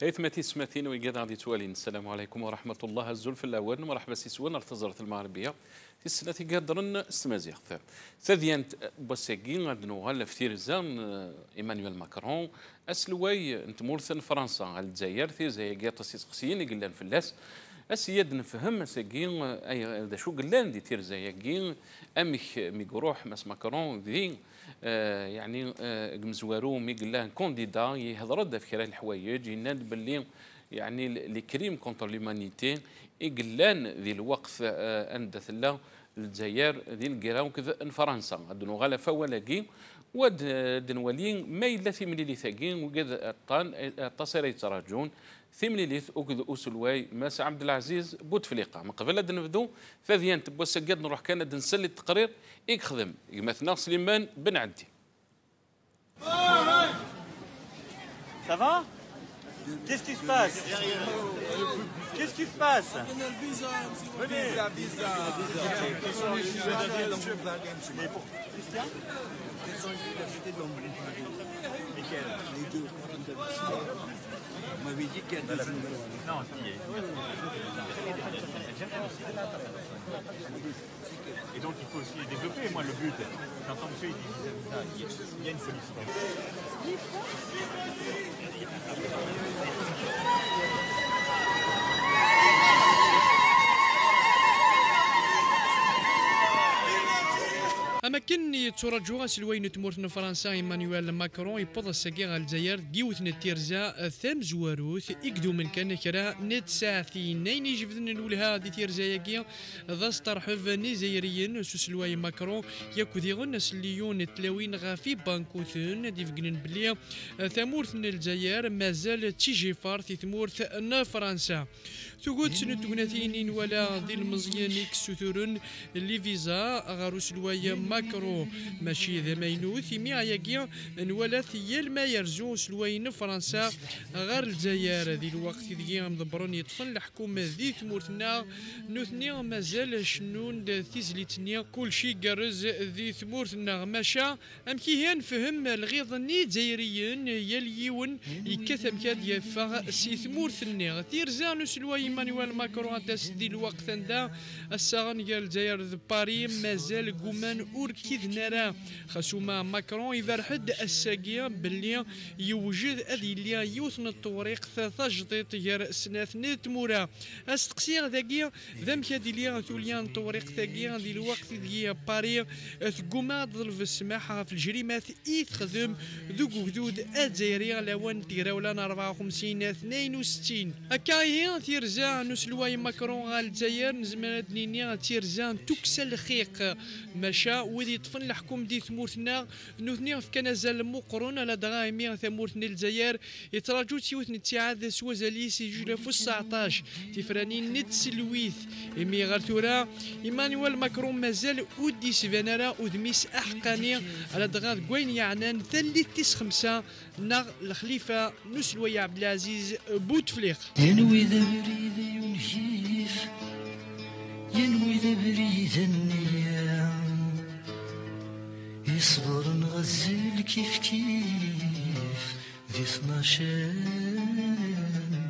هيثمتي سماتين ويقاد غادي توالين. السلام عليكم ورحمة الله. الزلف الأول مرحبا سيسوان ارتزرت المغربية في السنة قادرن استمازيغ ثديان بوساكين غادنو غالا في تيرزان ايمانويل ماكرون اسلوي انت مورثن فرنسا على الجزائر في زي قاطا سيسقسيين يقلان فلاس اسياد نفهم مساكين اي دا شو قلان دي تيرزاياكين امك ميقروح مس ماكرون ذي يعني مزوارو مي قلان كونديدا يهضر في كرا الحوايج ينال باللي يعني لي كريم كونتر ليمانيتي يقلان ذي الوقت عند ثلا الجزائر ذي القراو كذا فرنسا عندنا غالا فوالاكي ود دنوالين ما إلا ثمني ثاقين وقد الطان تصير يتراجعون ثمني ليث أكد أسلواي ماس عبد العزيز بوتفليقة من قبل هذا نبدو فذيان تبوس قد نروح كان نسلي التقرير يخدم مثلا سليمان بن عدي. Ça va? Qu'est-ce qui se passe? Qu'est-ce qui se passe? Venez. Visa. Mais pour Christian? Quelles sont les universités de Lombardie? Lesquelles? Les deux. Vous m'avez dit qu'il y a deux nouvelles. Non, il y a. Et donc il faut aussi les développer. Moi, le but, j'entends monsieur, il y a une sollicitation. أماكن يترجوها سلوين تمورتنا فرنسا إيمانويل ماكرون يبوض الساقي على الجزائر جيوثنا التيرزا ثام زواروث يقدو من كان كرا نت ساعتين يجبدن الولها دي تيرزا ياكي ذا استرحب نيزيريين سلوي ماكرون ياكو ديغن سليون التلاوين غافي بانكوثن دي فقنن بلي ثامورتنا الجزائر مازال تيجي فار ثمورث فرنسا تقول سنتوناثين ولا ذي المزيان يكسوثرن اللي فيزا غارو سلوي ماكرون ماشي ذا ماينوث ميا ياكيا نولا ثيال ما يرزو سلوين فرنسا غير الجزائر ذي الوقت ذي مضبرون يطفن الحكومة ذي ثمورتنا نوثني مازال شنون تيزليتني كل شي قرز ذي ثمورتنا ماشا امكي نفهم الغيظني جزائريين يليون يكثم كاد يفاغ سي ثمورتنا تيرزان سلوي ايمانويل ماكرون دي الوقت ذا الساغن ديال الجزائر باري مازال قومان أوركيد نرى خصوما ماكرون يفرحد الساقية باللي يوجد أذي اللي يوثن الطوريق تجديد غير سنات نتمورا استقسيغ ذاكيا ذم كادي لي ثوليان طوريق ثاقيا ذي الوقت ذي باري ثقوما ظلف السماحة في الجريمات يتخدم ذوك وجدود الجزائرية لوان تيراولان 54 62 أكاهي تيرزا نسلواي ماكرون غال الجزائر نزمانات نينيا تيرزا توكسل خيق مشا وذي يطفن الحكوم دي ثمورتنا نوثني في كنزال مقرون على دغايمي ثمورتنا الجزائر يتراجو تيوث نتيعاد سوازالي سجل في 19 تفراني نتسلويث إمي غارتورا إيمانويل ماكرون مازال ودي سفانارا ودميس أحقاني على دغاد كوين يعنان ثلي تيس 5 نغ الخليفة نسلوي عبد العزيز بوتفليق ينوي ذا بريد ينشيف ينوي ذا بريد النيام يصبر نغزل كيف كيف ذي 12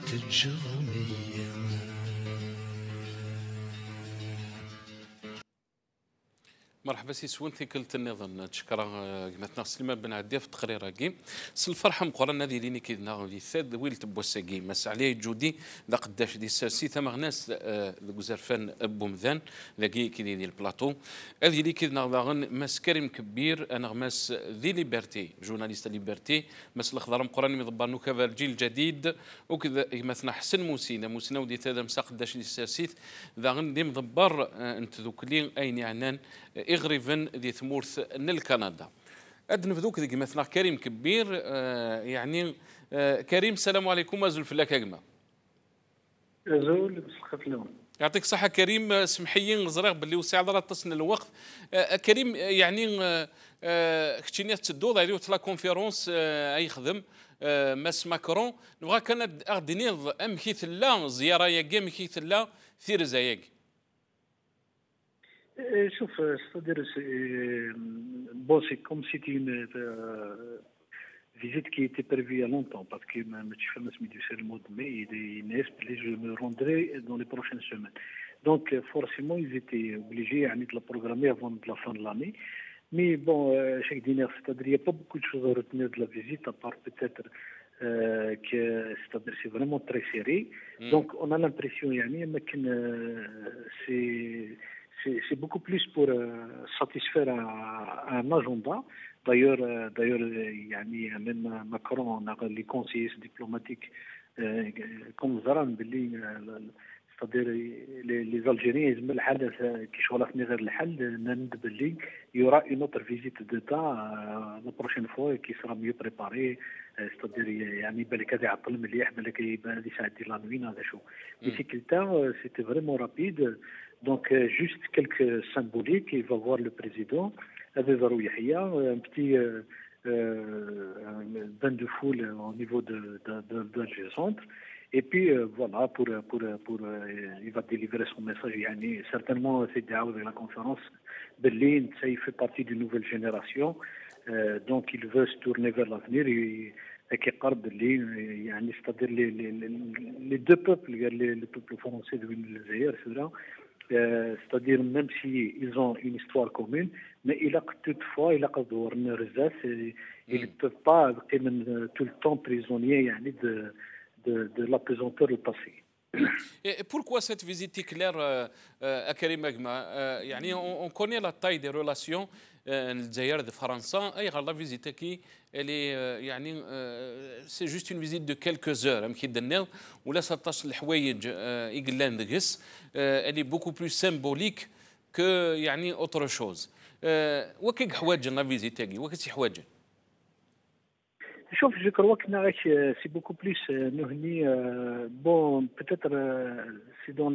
تجرمية. مرحبا سي سوين ثقلت النظام تشكر مثلا سليمان بن عدي في التقرير كي الفرحه مقرن هذه ليني كيدنا في ثاد ويل تبوساكي مس عليه جودي لا قداش دي سي ثم ناس الجزرفان بومذان لاكي كي دي البلاطو هذه اللي كيدنا ضاغن مس كريم كبير انا مس ذي ليبرتي جورناليست ليبرتي مس الخضر مقرن مضبانو كذا الجيل الجديد وكذا مثلا حسن موسينا ودي هذا مس قداش دي ساسيت ضاغن دي مضبر انت ذوك لي اين يعنان إغريفن ذي ثمورث نل كندا أدن فذوك ذي مثلا كريم كبير يعني كريم السلام عليكم أزول في الله كاقمة أزول بسخف يعطيك صحة كريم سمحيين زرق باللي وسع على تصن الوقت كريم يعني كتشيني تدو ذي وتلا كونفيرونس أي خدم ماس ماكرون نبغى كان أغدنيض أم كيث لا زيارة ياكي أم كيث لا ثيرزا ياكي شوف c'est-à-dire bon c'est comme c'est une visite qui était prévue il y a longtemps, parce que c'est le mois de mai, je me rendrai dans les prochaines semaines. Donc, forcément, ils étaient obligés de la programmer avant la fin de l'année. Mais bon, chaque dîner, c'est-à-dire qu'il n'y a pas beaucoup de choses à retenir de la visite, à part peut-être que c'est vraiment très serré. Donc, on a l'impression, c'est beaucoup plus pour satisfaire un agenda. D'ailleurs, même Macron, on a les conseillers diplomatiques comme Zaran, c'est-à-dire les Algériens, il y aura une autre visite d'État la prochaine fois qui sera mieux préparée. C'est-à-dire mais c'est quelqu'un, c'était vraiment rapide. Donc juste quelques symboliques, il va voir le président, un petit bain de foule au niveau de centre. Et puis voilà, il va délivrer son message. Certainement, c'est de la conférence. Berlin, ça, il fait partie d'une nouvelle génération. Donc, il veut se tourner vers l'avenir. C'est-à-dire les deux peuples, le peuple français et le Zaïre, c'est-à-dire même s'ils ont une histoire commune, mais toutefois, il a ils ne peuvent pas être tout le temps prisonniers de la pesanteur du passé. Et pourquoi cette visite éclair à Karim Agma on connaît la taille des relations الجزائر de France et la visite qui elle est c'est juste une visite de quelques heures ولا 16 الحوايج يقلان دقس elle est beaucoup plus symbolique que autre chose وكيك حوايج لا فيزيت تاعي وكيك حوايج Je crois que c'est beaucoup plus bon, peut-être c'est dans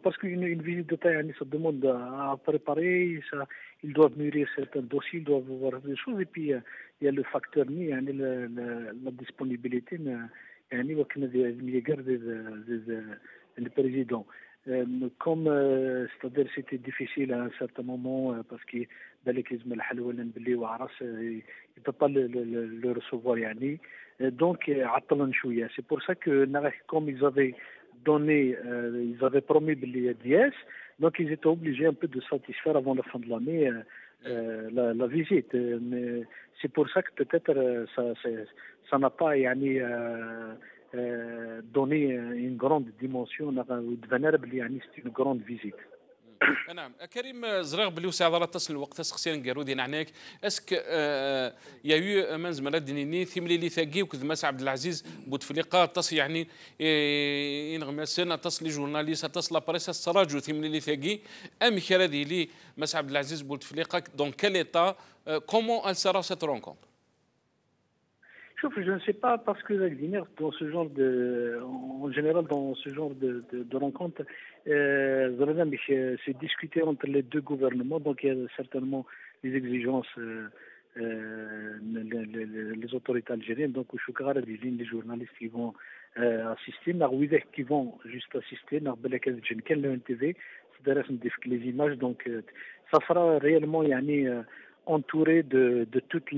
parce qu'une visite de taille, ça demande à préparer, ils doivent mûrir certains dossiers, ils doivent voir des choses, et puis il y a le facteur la disponibilité, le président. Comme c'est-à-dire c'était difficile à un certain moment parce que il ne peut pas le recevoir donc c'est pour ça que comme ils avaient promis les DS, donc ils étaient obligés un peu de satisfaire avant la fin de l'année la visite. Mais c'est pour ça que peut-être ça n'a pas donner une grande dimension c'est une grande visite. نعم كريم زريغ بلي وسع تصل الوقت سخسيان قارودي نعناك اسك يا يو من زمرات دينيني ثيملي لي ثاقي وكذ مس عبد العزيز بوتفليقه تص ينغمسنا تصل لي جورناليست تصل لابريس السراجو ثيملي لي ثاقي ام خيرادي لي مس عبد العزيز بوتفليقه دون كال ايتا كومون ال سرا سيت رونكونتر Je ne sais pas, parce que dans ce genre en général, dans ce genre de rencontre, c'est discuté entre les deux gouvernements, donc il y a certainement les exigences, les autorités algériennes, donc les journalistes qui vont assister, qui vont juste assister, les images, donc ça sera réellement entouré de toute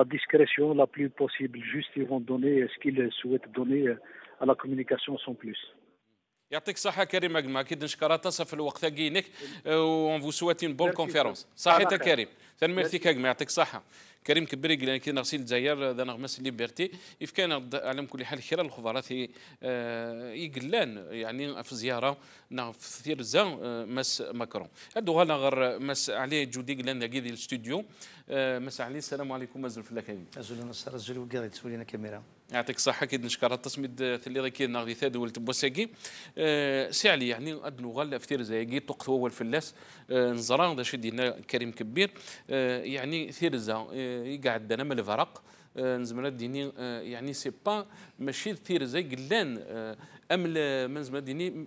la discrétion la plus possible. Juste, ils vont donner ce qu'ils souhaitent donner à la communication sans plus. يعطيك الصحة كريم أجمع أكيد نشكرها تصف الوقت كينك وون فو سواتين بون كونفيرونس صحيتك كريم ثاني ميرسي كاجمع يعطيك الصحة كريم كبري قال كي نغسل الجزائر ذا نغمس ليبرتي إف كان على كل حال خير الخبرات يقلان في زيارة في ثير مس ماكرون هادو غانا غير مس عليه جودي قلان داكي ديال الاستوديو مس عليه السلام عليكم مازال في اللاكاين أزول نصر أزول وقاعد تسولينا كاميرا يعطيك الصحة كيد نشكر التصميد اللي غيكي ناغدي ثاد ولت بوساكي سي علي أدنو غالا فتير زايقي طقت هو الفلاس نزران دا شدينا كريم كبير ثيرزا يقعد دنا من الفرق نزمنا ديني سي با ماشي ثيرزا قلان من زمان ديني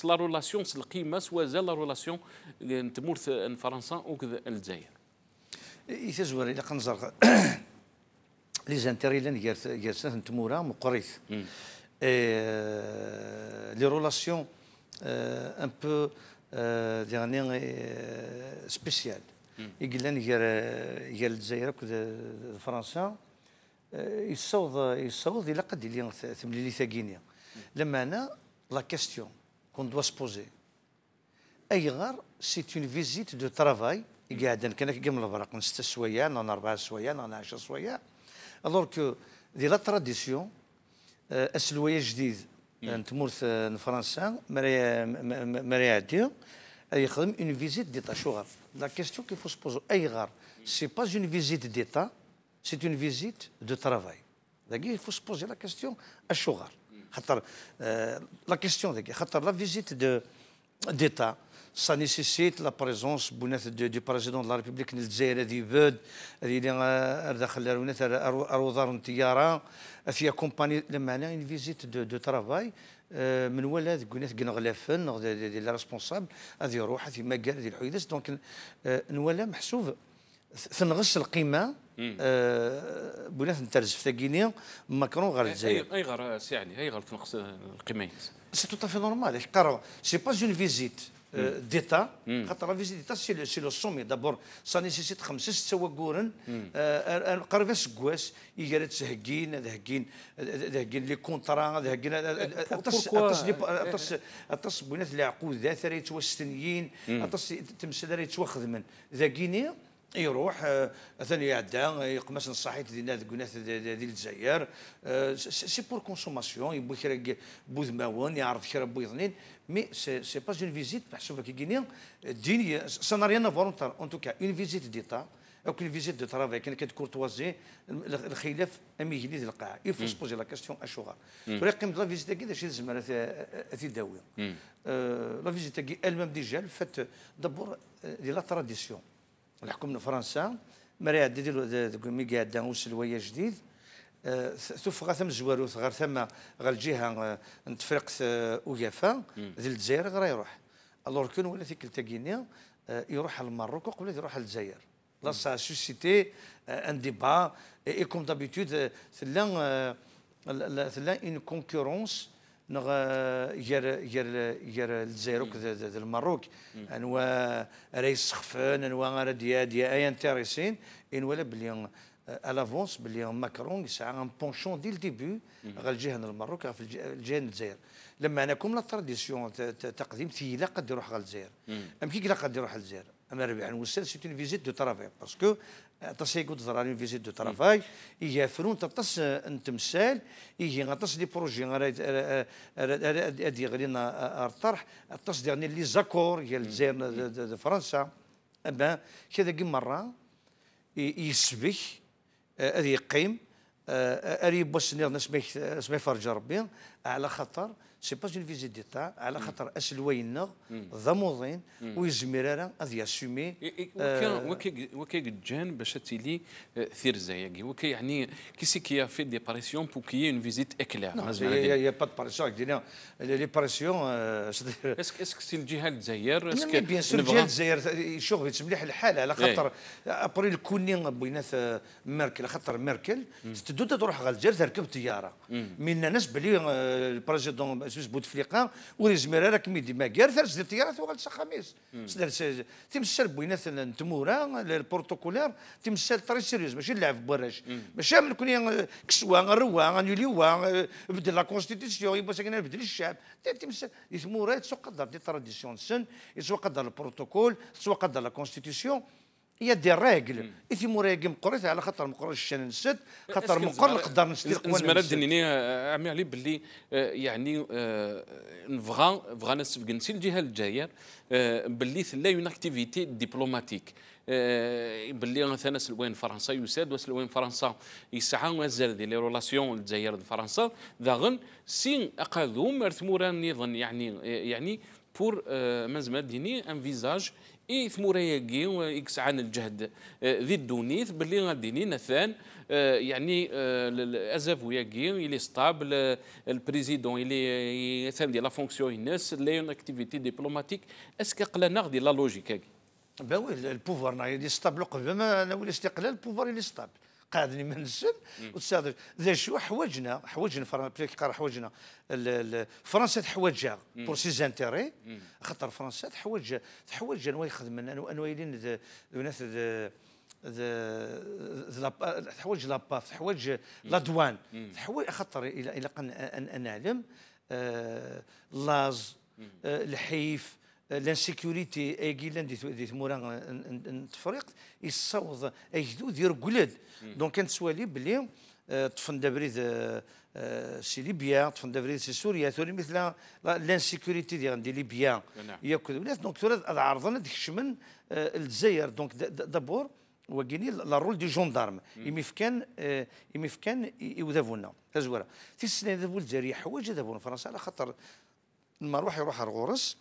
لا رولاسيون القيمه سوا زال لا رولاسيون نتمورث فرنسا وكذا الجزائر يتزور الى قنزر لي زانتيري لان جالسه نتمورا مقريث لي رولاسيون ان بو يعني سبيسيال يقول لنا قال الجزائر فرنسا يصوض الى قد اللي ثملي ثاقينيا لما انا لا كيستيون كون دوا سبوزي اي غار سي اون فيزيت دو ترافاي قاعد كان قبل البرق من 6 سوايع نون 4 سوايع نون 10 سوايع الوغ كو دي لا تراديسيون اسلويه جديد تمورث فرنسا مريا عدي يخدم اون فيزيت ديتا شغل لا كيستيون كي فو سبوزو اي غار سي با اون فيزيت ديتا سي اون فيزيت دو ترافاي داكي فو سبوزي لا كيستيون الشغل خاطر لا كيستيون داكي خاطر لا فيزيت ديتا ça nécessite la présence du président de la République الجزائر هذه باد هذه داخل الرونات اروضار الطياره فيها كومباني لما انا اون فيزيت دو ترافاي من ولاد قلنا غلافن دي لا ريسبونسابل هذه يروح في مقال هذه الحويدات دونك نولا محسوب تنغص القيمه بنات نترز في ثاقينيا ماكرون غير الجزائر اي غير سي علي اي غير تنقص القيمه سي تو في نورمال قرا سي با اون فيزيت ديتا خاطر فيزيت ديتا سي لو سومي دابور سا نيسيسيت 5 6 وقورن قريبه سكواس يقال تهكين هكين لي كونطرا هكين اتص بنات العقود ذات راه يتوسطنيين اتص تمثل راه يتوخدمن ذاكيني يروح ثاني يعدى يقمس الصحيت ديالنا قلنا ديال الجزائر سي بور كونسوماسيون يبغي كرا بوذ ماون يعرف كرا بويضنين مي سي با اون فيزيت محسوبه كي كينيا دينيه سا نا ريان فولونتار اون توكا اون فيزيت ديتا او اون فيزيت دو ترافاي كان كورتوازي الخلاف اميجني ديال القاعه يفو سبوزي لا كاستيون اشوغار ولكن لا فيزيت كي داش الزمانه في داويه لا فيزيت كي المام ديجا فات دابور ديال لا تراديسيون الحكم فرنسا مريا ديال مي قاعده وسلويه جديد ثم ثم زواروث غير ثم غير الجهه نتفرق وقافه ديال الجزائر غير يروح الوغ كون ولا ثيك التاكينيا يروح للمروك وقبل يروح للجزائر لا سا سوسيتي ان ديبا اي كوم دابيتود ثلا اون كونكورونس غير الجزائر وكذا المروك انوا رئيس خفان انوا غير ديا اي انتريسين ان ولا بلي الافونس بلي ماكرون يسعى ان بونشون دي الديبي غير الجهه المروك في الجهه الجزائر لما انا كوم لا تراديسيون تقديم ثيلا قد يروح غير الجزائر ام كي قد يروح الجزائر اما ربيع نوصل سي اون فيزيت دو ترافاي باسكو تصي قلت ضراري فيزيت دو ترافاي يجي فرون تطس تمثال يجي غطس دي بروجي ادي غرينا الطرح تص ديرني لي زاكور ديال الجزائر فرنسا ابا كذا كي مره يسبك هذه يقيم اري بوسنير نسمي فرج ربي على خطر سي با اون فيزيت ديتا على خاطر اسلوينا ضموضين ويزميرارا هذا ياسومي وكي جان باش تيلي ثير زايقي وكي يعني كيسي كي في دي باريسيون بو كي اون فيزيت اكلير يا با دو باريسيون دينا لي باريسيون اسك سي الجهه الجزائر اسك بيان سور الجهه الجزائر شغل تمليح الحال على خاطر ابري الكوني بينات ميركل خاطر ميركل تدود تروح غير الجزائر تركب طياره من ناس بلي البريزيدون بوتفليقه وريزمير راك ميدي ما كار ثلاث ديال الطيارات وغالس خميس تمثل بوينات التموره البروتوكولير تمثل طري سيريوز ماشي نلعب براش ماشي من كوني كسوا نروا نوليوا بدل لا كونستيتيسيون يبغى ساكن بدل الشعب تمثل تموره تسوق قدر دي تراديسيون سن يسوق قدر البروتوكول تسوق قدر لا كونستيتيسيون هي دي راجل اثي مراقم قريت على خاطر مقرر الشان نسد خاطر مقر نقدر نسدي زعما دنيني عمي علي باللي يعني فغا ناس فكنسي الجهه الجزائر باللي ثلا اون اكتيفيتي ديبلوماتيك باللي مثلا سلوين فرنسا يساد وسلوين فرنسا يسعى مازال دي لي رولاسيون الجزائر فرنسا ذاغن سين اقادو مرثمورا نظن يعني بور مازال ديني ان فيزاج اي ثمورياكي ويكسعان الجهد ذي الدونيث باللي غاديني نثان يعني ازافوياكي اللي ستابل البريزيدون اللي ثان ديال لا فونكسيون الناس اللي اون اكتيفيتي ديبلوماتيك اسكو قلنا ديال لا لوجيك هاكي باوي البوفوار اللي ستابل قبل ما نولي الاستقلال البوفوار اللي ستابل قاعدين من السن وتستاذ ذا شو حوجنا حوجنا فرنسا تحوجها بور سي زانتيري خاطر فرنسا تحوج انو يخدم انو يلين الناس تحوج لاباف تحوج لادوان تحوج خاطر الى ان نعلم لاز الحيف لانسيكوريتي ايكيلان دي ثمورا نتفريق يصوض ايهدو دير قلد دونك كانت سوالي بلي طفن دابريد سي ليبيا طفن دابريد سي سوريا ثوري مثل لانسيكوريتي ديال ليبيا ياكل ولات دونك ثوري عرضنا ديك الشمن الجزائر دونك دابور وكيني لا رول دي جوندارم يمكن يوذفونا تزوره في السنه ذابو الجزائر حوايج ذابونا فرنسا على خاطر لما يروح الغورس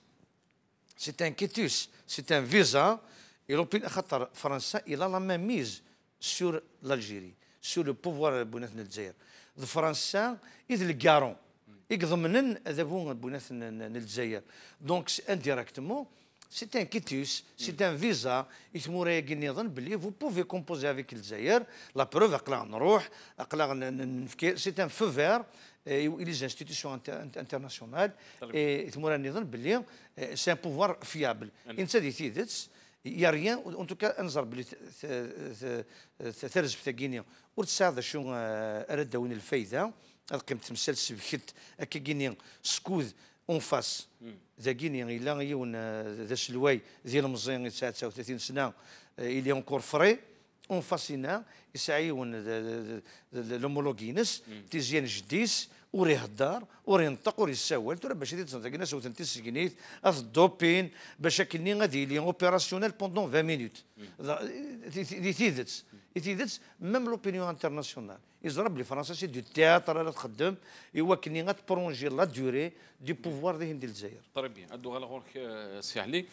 سي ان كيتوس سي ان فيزا يوروبيان خاطر فرنسا الى لا ميم ميز سور لالجيري سور لو بوفوار بوناتنا الجزائر فرنسا اذ الكارون يضمنن ذابو بوناتنا الجزائر دونك انديريكتومون c'est un quitus, c'est un visa. Vous pouvez composer avec le Zaïre. La preuve, c'est un feu vert et les institutions internationales. Et c'est un pouvoir fiable. Il n'y a rien, en tout cas, ثرز في غينيا وتساعد شو أردون الفايدة القيمة مسلسل بخت أكينيا سكوذ اون فاس ذا غينيا إلا يون ذا سلواي ديال المزيان 39 سنة إلي اونكور فري اون فاسينا يسعيون لومولوجينس تيزيان جديس وريه الدار ورينطق وريساول ترى باش تنتقنا سوت تسكنيت الدوبين باش كني غادي لي اوبيراسيونيل بوندون 20 مينوت دي تيدت ميم لوبينيون انترناسيونال يضرب لي فرنسا سي دو تياتر لا تخدم ايوا كني غتبرونجي لا ديوري دي بوفوار ديال الجزائر. طري بيان ادو غالا غورك سي علي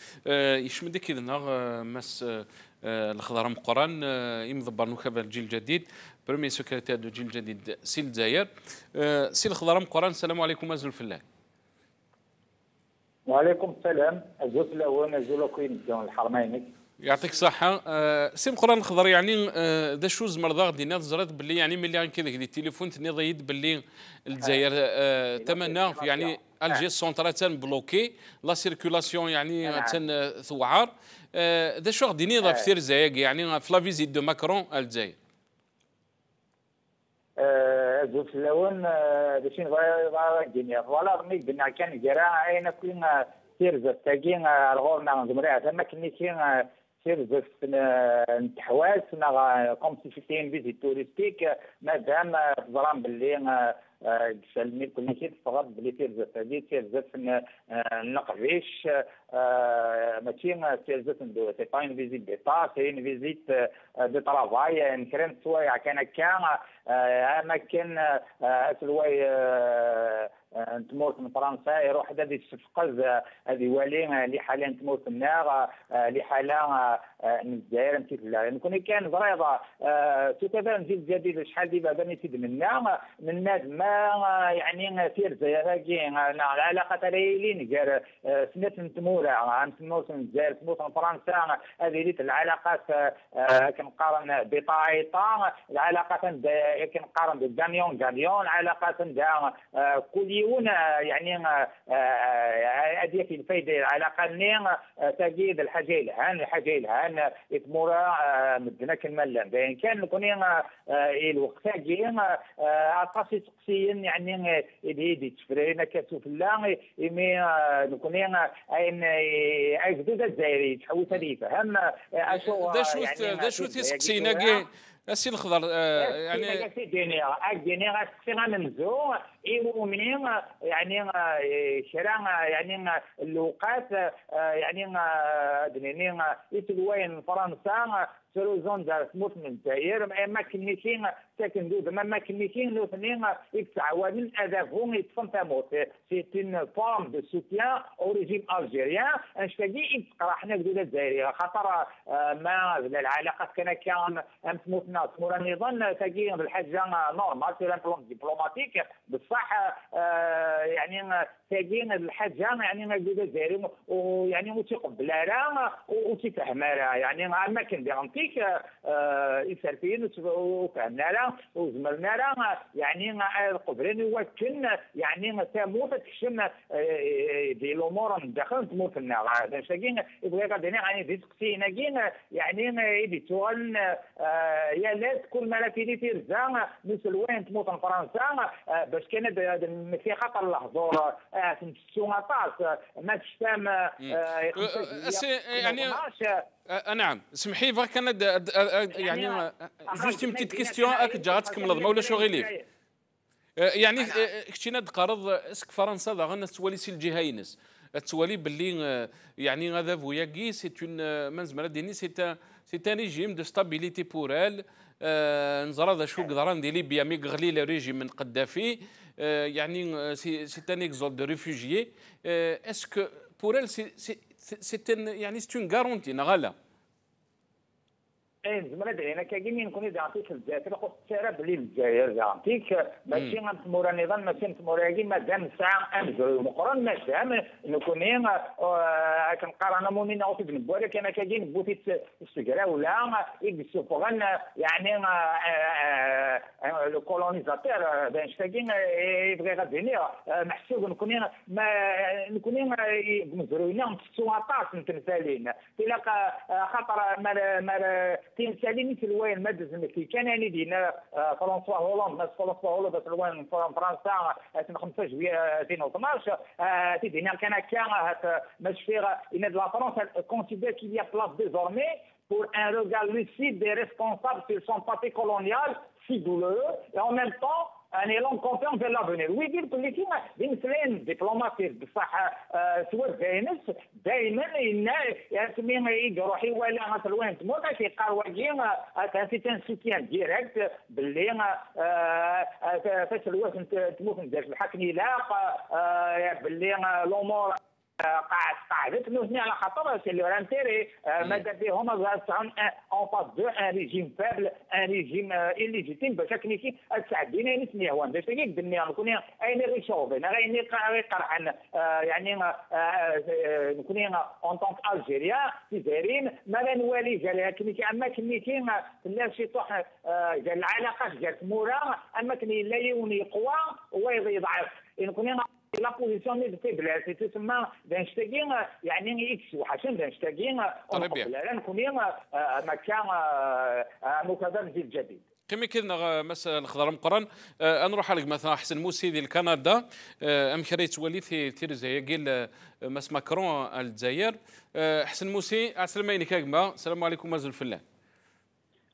يشمد كيدنا ماس الخضر مقران يمضبر نخبه الجيل الجديد بريمي سكرتير دو الجيل الجديد سي الجزائر سي الخضر مقران السلام عليكم ازول فلان. وعليكم السلام ازول الاول ازول كوين ديال الحرمين يعطيك الصحة. سي مقران الخضر يعني ذا شو زمرضا غادي نظرت باللي يعني ملي كذا كذا التليفون تنضيد باللي الجزائر تمنى يعني الجي سونترال تن بلوكي لا سيركولاسيون يعني تن ثوعار ذا شو غادي نضرب في الجزائر يعني في لا فيزيت دو ماكرون الجزائر. زوج الاول باش نبغى الدنيا فوالا غني قلنا كان جرا اين كاين سير تاكين الغورنا زمرا تما كنيتين سير نتحواس كوم سي فيتين فيزيت توريستيك مادام تظرام باللي سلمي كل شيء فقط بلي سير زاد سير نقفيش ماشي سير زاد سي با ان فيزيت ديتا سي ان فيزيت دو طرافاي نكرم سوايع كان اماكن سواي تموت من فرنسا يروح هذه الصفقز هذه والي اللي حاليا تموت النار اللي حاليا من الجزائر نمشي لها نكون كان ضريضه تكبر نزيد جديد شحال ديما باني سيد منا من ما يعني سير زيراكي العلاقه تاعي نجار سنه نتمورا عام تموت من الجزائر تموت من فرنسا هذه العلاقات كنقارن بطايطه العلاقات كنقارن بالجاميون العلاقات نتاع كل يعني هذه في الفايده العلاقه نين تجد الحاجه الهان يتمورا مدنا كنمل بين كان نكون الوقت جاي اقاسي تقسيا يعني يدي تفرينا كتوف لا يمي نكون ان اجدد الجزائري تحوس هذه فهم اشو يعني شو تسقسينا كي السي الخضر يعني الدنيا سيغا منزو يومين يعني شراء يعني اللوقات يعني دنينين يتلوين فرنسا سلوزون دار تموت من الجزائر ما كنيشين ساكن دوز ما كنيشين لو ثنين يتعاونون اذافهم يتفن تموت سي اون فورم دو سوتيان او ريجيم الجيريان انشتاقي يتقرا حنا دوله الجزائريه خاطر ما العلاقات كان تموتنا تمورا نظن تاقي بالحاجه نورمال سي بلون ديبلوماتيك بصح بصح يعني تاجين الحاجه يعني الجزائري ويعني وتقبلها وتفهمها يعني ما كان بيعطيك يسرفين وفهمنا لها وزمرنا لها يعني القبرين يمكن يعني تموت تكشم دي الامور من داخل تموت النار هذا شاكين يبغى غادي يعني ديسكسي ناكين يعني يدي تون يا لات كل ما في تيرزا مثل وين تموت فرنسا باش كان في خطر الحضور تنسون طاس ما تشتم يعني نعم اسمحي لي كان يعني جوست اون بتيت كيستيون اك جاتك من ولا شغيليف يعني كنتينا تقارض اسك فرنسا غانا تولي سي الجهاينس تولي باللي يعني هذا فوياكي سي اون من زمان ديني سي ان ريجيم دو ستابيليتي بور ال نزرا شو قدران دي ليبيا مي غلي لو ريجيم من قدافي يعني سي ان اكزول دو ريفوجيي اسكو بور ال سي يعني سي اون غارونتي نغالا زعما انا كاين نكون يعطيك الجزائر خص ترى بلي الجزائر يعطيك ماشي غنتمور النظام ماشي نتمور مادام ساعه امزر مقرن مادام نكون كنقارن مونين او تجنب ولكن كاين بوتي السكرا ولا يجلسوا فوقن يعني لو كولونيزاتور باش كاين يبغي غادي محسوب نكون ما نكون مزروين نتسوا طاس نتمثالين تلاقى خطر ما تمثالي مثل وين مادة كي كان يعني دينا فرنسوا هولاند ناس فرنسوا هولاند بس وين فرنسا 5 جويلية 2012 تدينا كان مشفير إن لا France considère qu'il y a place désormais pour un regard lucide des responsables sur son passé colonial si douloureux et en même temps un élan de confiance vers l'avenir. Oui, dire que les films d'influence diplomatique بصح سوا داينس دائما يسمي يروح يولي مثلا وين تموت كيلقى واجين سي ان سوتيان ديريكت باللي فاش الوقت تموت ندير الحكم لاق باللي الامور قاعدت هنا على خاطر سي لو انتيري ماذا بهم اون فاس دو ان ريجيم فابل ان ريجيم إليجيتيم باش كنيكي تساعدينا نسميه وان باش الدنيا نكون اين غيشوفين غيني قرحن يعني نكون اون طونك الجيريا جزائريين ما نوالي جالها كنيكي اما كنيكي لا شي طوح ديال العلاقات ديال مورا اما كني لا يوني قوى ويضعف نكون لا بوزيسيون دي فيبليس تسمى دانشتاغين يعني اكس وحسن دانشتاغين لا نكون مكان مكابر جديد كما كنا مساء الخضر مقرن نروح على مثلا حسن موسي ديال كندا ام خريت ولي في تيرزايا قال مس ماكرون الجزائر حسن موسي السلام عليكم السلام عليكم مازال فلان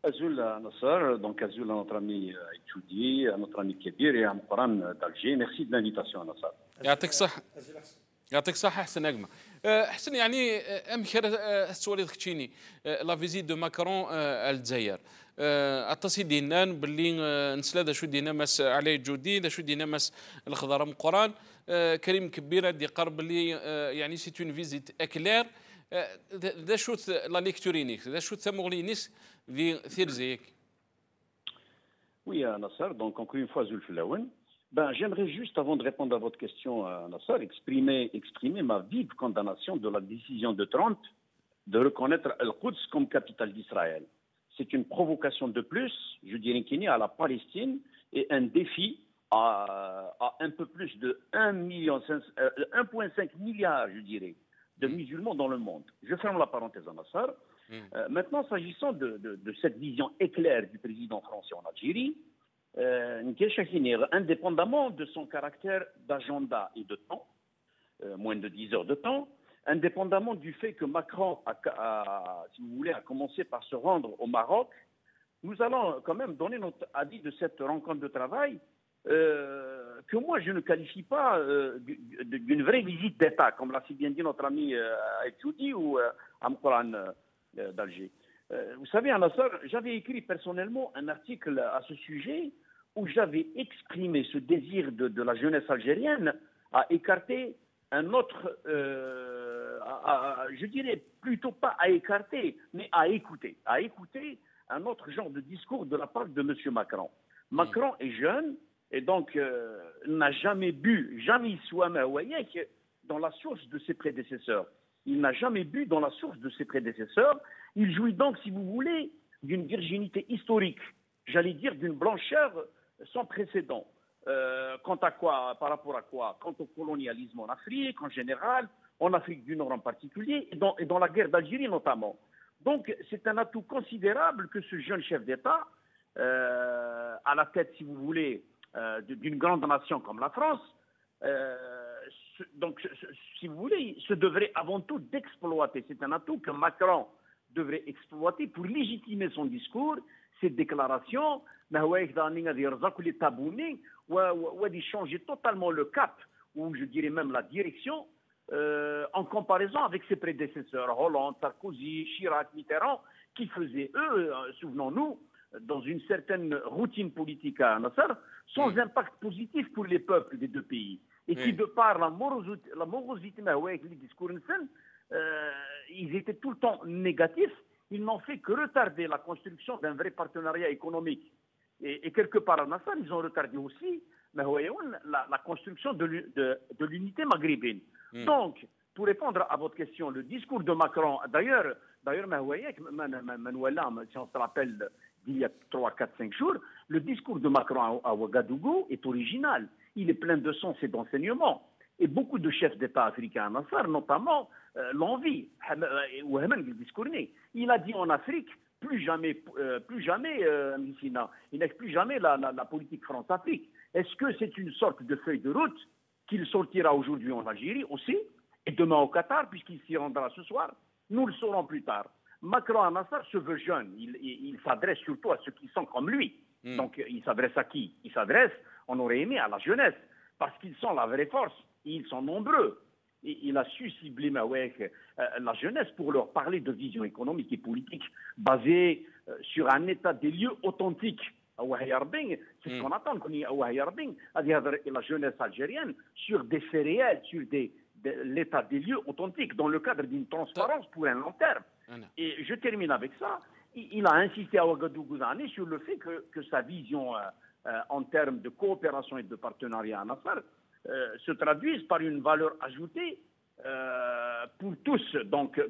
Azul Nasser, donc Azul notre ami étudié, notre ami Kébir et Amqran d'Alger. Merci de l'invitation Nasser. يعطيك صحة يعطيك صحة حسن أجمع حسن يعني أمخر السؤال ذكتيني لا فيزيت دو ماكرون الجزائر التصي دينان باللي نسلا شو دينا مس علي جودي دا شو دينا مس الخضر مقران كريم كبيرة دي قرب اللي يعني سي اون فيزيت اكلير دا شو لا ليكتورينيك دا شو ثمغلينيس في ثيرزيك. Oui, Nasser, donc encore une fois, Zulflaouen. Ben, j'aimerais juste, avant de répondre à votre question, Nasser, exprimer ma vive condamnation de la décision de Trump de reconnaître Al-Quds comme capitale d'Israël. C'est une provocation de plus, je dirais, qui est à la Palestine et un défi à un peu plus de 1,5 milliard, je dirais, de musulmans dans le monde. Je ferme la parenthèse à Nasser. Maintenant, s'agissant de cette vision éclair du président français en Algérie, indépendamment de son caractère d'agenda et de temps, moins de 10 heures de temps, indépendamment du fait que Macron si vous voulez, a commencé par se rendre au Maroc, nous allons quand même donner notre avis de cette rencontre de travail que moi je ne qualifie pas d'une vraie visite d'État, comme l'a si bien dit notre ami Aïtioudi ou Amqran d'Alger. Vous savez, Nasser, j'avais écrit personnellement un article à ce sujet où j'avais exprimé ce désir de la jeunesse algérienne à écarter un autre, je dirais plutôt pas à écarter, mais à écouter un autre genre de discours de la part de M. Macron. Macron est jeune, Et donc, n'a jamais bu, jamais soit dans la source de ses prédécesseurs. Il n'a jamais bu dans la source de ses prédécesseurs. Il jouit donc, si vous voulez, d'une virginité historique, j'allais dire d'une blancheur sans précédent. Quant à quoi, par rapport à quoi? Quant au colonialisme en Afrique en général, en Afrique du Nord en particulier, et dans la guerre d'Algérie notamment. Donc c'est un atout considérable que ce jeune chef d'État, à la tête, si vous voulez, d'une grande nation comme la France, donc si vous voulez, se devrait avant tout d'exploiter. C'est un atout que Macron devrait exploiter pour légitimer son discours, ses déclarations, d'y changer totalement le cap, ou je dirais même la direction, en comparaison avec ses prédécesseurs, Hollande, Sarkozy, Chirac, Mitterrand, qui faisaient, eux, souvenons-nous, dans une certaine routine politique à Nasser, sans impact positif pour les peuples des deux pays. Et qui, de par la morosité, les discours, ils étaient tout le temps négatifs. Ils n'ont fait que retarder la construction d'un vrai partenariat économique. Et quelque part à Nasser, ils ont retardé aussi la construction de l'unité maghrébine. Donc, pour répondre à votre question, le discours de Macron, d'ailleurs, si on se rappelle d'il y a 3, 4, 5 jours, le discours de Macron à Ouagadougou est original. Il est plein de sens et d'enseignements. Et beaucoup de chefs d'État africains à Nasser, notamment, l'envie. Il a dit en Afrique, plus jamais, il n'a plus jamais la politique France-Afrique. Est-ce que c'est une sorte de feuille de route qu'il sortira aujourd'hui en Algérie aussi, et demain au Qatar, puisqu'il s'y rendra ce soir? Nous le saurons plus tard. Macron à Nasser se veut jeune. Il s'adresse surtout à ceux qui sont comme lui. Donc, il s'adresse à qui? Il s'adresse, on aurait aimé, à la jeunesse, parce qu'ils sont la vraie force. Ils sont nombreux. Et il a su cibler la jeunesse pour leur parler de vision économique et politique basée sur un état des lieux authentique. C'est ce qu'on attend la jeunesse algérienne sur des faits réels, sur l'état des lieux authentique, dans le cadre d'une transparence pour un long terme. Et je termine avec ça. Il a insisté à Ouagadougou sur le fait que sa vision en termes de coopération et de partenariat à Nasser se traduise par une valeur ajoutée pour tous. Donc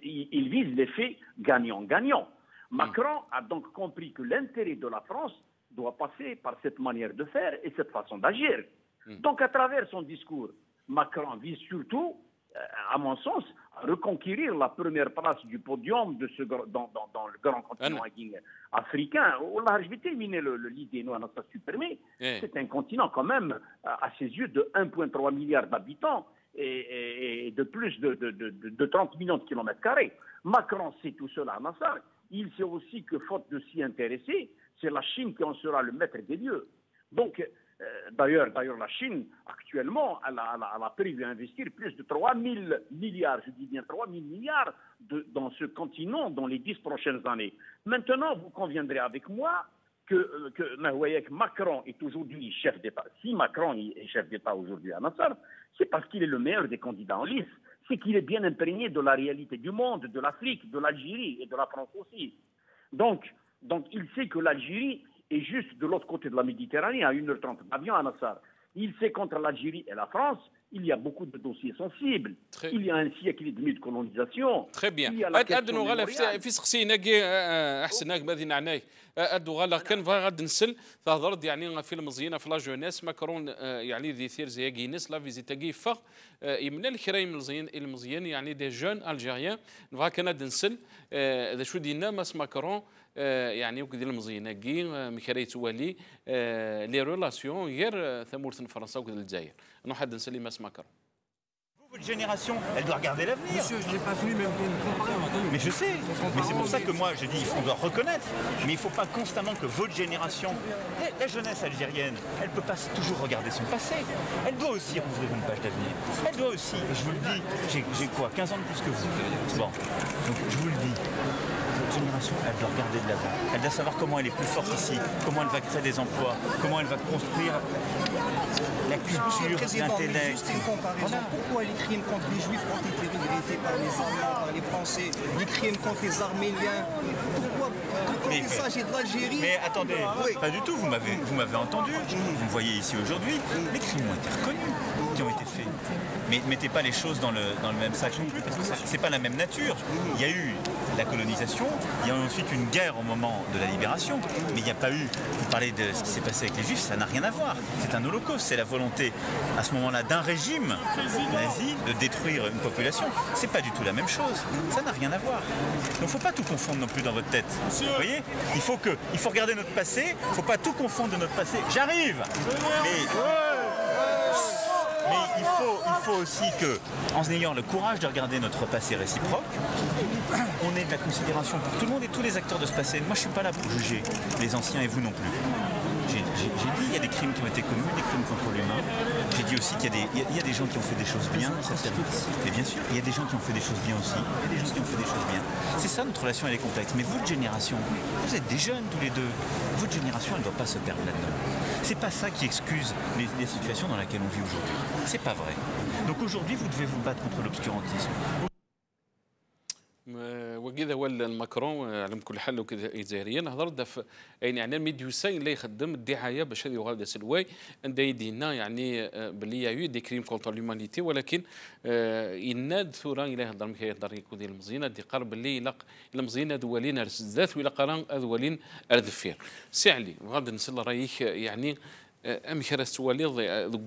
il vise l'effet gagnant-gagnant. Macron a donc compris que l'intérêt de la France doit passer par cette manière de faire et cette façon d'agir. Donc à travers son discours, Macron vise surtout, à mon sens, à reconquérir la première place du podium dans le grand continent africain. Je vais terminer l'idée, ça se permet. C'est un continent quand même, à ses yeux, de 1,3 milliard d'habitants et de plus de 30 millions de kilomètres carrés. Macron sait tout cela à Nasser. Il sait aussi que, faute de s'y intéresser, c'est la Chine qui en sera le maître des lieux. Donc, d'ailleurs, la Chine, actuellement, elle a prévu investir plus de 3 000 milliards, je dis bien 3 000 milliards dans ce continent dans les 10 prochaines années. Maintenant, vous conviendrez avec moi que Macron est aujourd'hui chef d'État. Si Macron est chef d'État aujourd'hui à Nasser, c'est parce qu'il est le meilleur des candidats en lice. C'est qu'il est bien imprégné de la réalité du monde, de l'Afrique, de l'Algérie et de la France aussi. Donc il sait que l'Algérie est juste de l'autre côté de la Méditerranée, à 1h30 d'avion à Nasser. Il sait qu'entre l'Algérie et la France, il y a beaucoup de dossiers sensibles. Il y a un siècle et demi de colonisation. Très bien. Il y a la question mémoriale. في سقسينا احسن بدينا عناي ادو غالا كان غاد نسل تهضر يعني في المزينه في لا جونيس ماكرون يعني دي ثير زي كينس لا فيزيتا كيفا يمنا الكرايم المزيان يعني دي جون الجيريان نفا كان نسل ذا شو دينا ماس ماكرون يعني وكذا المزينه كي مكراي توالي لي ريلاسيون غير ثمورة فرنسا وكذا الجزائر نحد نسلي ماس ماكرون. Votre génération, elle doit regarder l'avenir. Monsieur, je n'ai pas voulu même comparer. Mais je sais, mais c'est pour ça que moi je dis on doit reconnaître, mais il ne faut pas constamment que votre génération, la jeunesse algérienne, elle ne peut pas toujours regarder son passé. Elle doit aussi ouvrir une page d'avenir. Elle doit aussi, et je vous le dis, j'ai quoi, 15 ans de plus que vous. Bon, donc je vous le dis. Votre génération, elle doit regarder de l'avant. Elle doit savoir comment elle est plus forte ici, comment elle va créer des emplois, comment elle va construire la culture, l'intellect. Juste une comparaison. Voilà. Pourquoi elle est crimes contre les Juifs ont été regrettés par les Allemands, par les Français, les crimes contre les Arméniens. Pourquoi quand il s'agit de l'Algérie... Mais attendez, oui. pas du tout, vous m'avez entendu, vous me voyez ici aujourd'hui, les crimes ont été reconnus, qui ont été faits. Mais mettez pas les choses dans le même sac non plus, parce que c'est pas la même nature. Il y a eu la colonisation, il y a eu ensuite une guerre au moment de la libération, mais il n'y a pas eu, vous parlez de ce qui s'est passé avec les Juifs, ça n'a rien à voir. C'est un holocauste, c'est la volonté à ce moment-là d'un régime nazi de détruire une population. C'est pas du tout la même chose, ça n'a rien à voir. Donc il ne faut pas tout confondre non plus dans votre tête. Vous voyez, il faut regarder notre passé, il ne faut pas tout confondre de notre passé. J'arrive. Mais il faut aussi que, en ayant le courage de regarder notre passé réciproque, on ait de la considération pour tout le monde et tous les acteurs de ce passé. Moi, je ne suis pas là pour juger les anciens et vous non plus. J'ai dit il y a des crimes qui ont été commis, des crimes contre l'humain. J'ai dit aussi qu'il y a des gens qui ont fait des choses bien. Et bien sûr, il y a des gens qui ont fait des choses bien aussi. Il y a des gens qui ont fait des choses bien. C'est ça, notre relation, elle est complexe. Mais votre génération, vous êtes des jeunes tous les deux. Votre génération, elle ne doit pas se perdre là-dedans. C'est pas ça qui excuse les situations dans lesquelles on vit aujourd'hui. C'est pas vrai. Donc aujourd'hui, vous devez vous battre contre l'obscurantisme. وكذا هو ماكرون على كل حال الجزائريين هضر يعني الميديوسين اللي يخدم الدعايه باش هذه وغاده سلواي عند يدينا يعني باللي يا دي كريم كونتر لومانيتي ولكن يناد ثورا الى يهضر مكي يهضر يكون ديال المزينه دي قرب اللي يلق المزينه دولين ارس الذات ولا قران دولين اردفير سي علي غادي نسال رايك يعني ام كراس توالي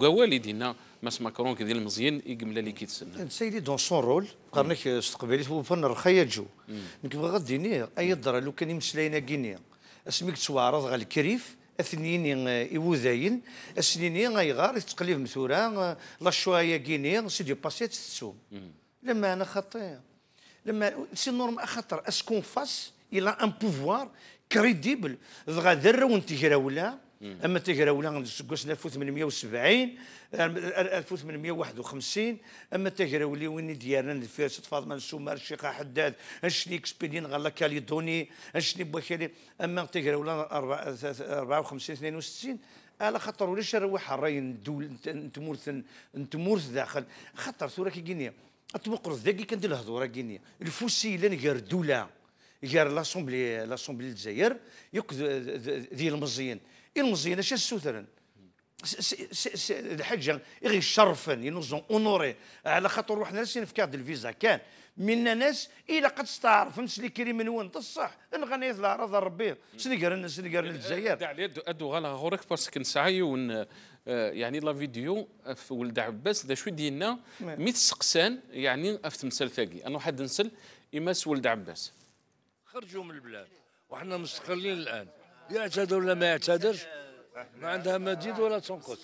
والدينا ماس ماكرون كي ديال المزيان يقمل لي كيتسنى سيدي دون سون رول قرنك استقبالي وفن رخيا جو نكبغي غديني اي درا لو كان يمسلاينا كينيا اسميك توارض غا الكريف اثنين يوذاين اسنين غيغار تقليب مثورا لا شويه كينيا سيدي باسيت تسوم لما انا خطير لما سي نورم خطر اسكون فاس الى ان بوفوار كريديبل غادر وانتجراولا اما تجراولا سكوسنا 1870 1851 اما تجراولي وين ديالنا الفارس فاطمه السومار الشيخ حداد اشني اكسبيدين غالا كاليدوني اشني بوكالي اما تجراولا 54 62 على خاطر ولاش نروح الراي ندول نتمورث داخل خاطر ثورة كي كينيا اتمقرض ذاكي كندير الهضوره كينيا الفوسيلان غير دوله غير لاسومبلي الجزائر ياك ديال المزيان المزيان اش السوثرن الحاجه غير شرفا ينوزون اونوري على خاطر روحنا ناس في كارد الفيزا كان منا ناس الى قد استعرف نسلي كريم من وين الصح نغني الاعراض ربي سنقرن الجزائر ادو غالا غورك باسكو نسعي يعني لا فيديو في ولد عباس دا شو ديالنا ميت سقسان يعني في تمثال ثاقي انا واحد نسل يماس ولد عباس خرجوا من البلاد وحنا مستقلين الان يعتذر ولا ما يعتذرش ما عندها مزيد ولا تنقص